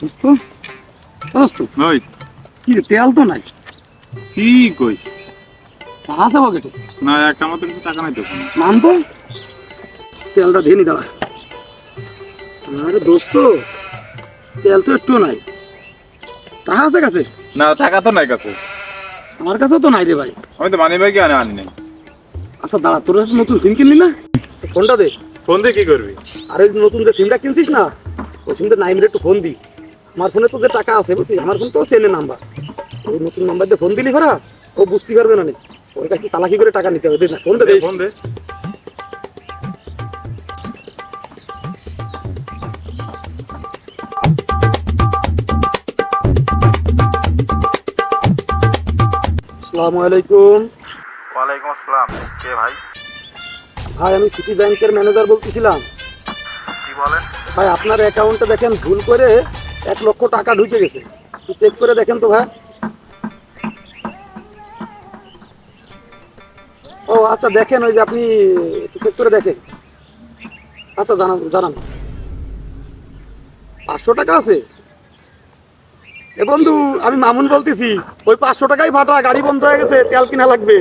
দোস্ত দোস্ত ওই কি রে, তেল তো নাই। কি কই টাকা আছে পকেটে? না একটা মতো কিছু টাকা নাই তো নাম তো তেলটা দিয়ে নি দাঁড়া। আরে দোস্ত তেল তো একটু নাই। টাকা আছে কাছে? না টাকা তো নাই কাছে আমার কাছেও তো নাই রে ভাই। আমি তো মানি ভাই কি আনি নাই আচ্ছা দাঁড়া, তোর একটা নতুন সিম কিনলি না? ফোনটা দে। ফোন দিয়ে কি করবি আরে নতুন যে সিমটা কিনছিস না, ওই সিমটা নাইমরে একটু ফোন দি। আমার ফোনে তো যে টাকা আছে বুঝছিস, আমার ফোন তো চেনে নাম্বার। ওই নতুন নাম্বার দিয়ে ফোন দিলি ভরা, ও বুঝতে পারবে না নে। ওর কাছে চালাকি করে টাকা নিতে হবে। দে না, ফোনটা দে। ফোন দে আসসালামু আলাইকুম। ওয়ালাইকুম আসসালাম কে ভাই ভাই আমি সিটি ব্যাংকের ম্যানেজার বলতেছিলাম। কি বলেন ভাই আপনার অ্যাকাউন্টে দেখেন ভুল করে 1 লক্ষ টাকা ঢুকে গেছে, চেক করে দেখেন তো ভাই। ও আচ্ছা দেখেন, ওই যে আপনি একটু চেক করে দেখেন। আচ্ছা জানান জানান। 500 টাকা আছে? এ বন্ধু, আমি মামুন বলতেছি। ওই 500 টাকাই ফাটা, গাড়ি বন্ধ হয়ে গেছে, তেল কিনা লাগবে।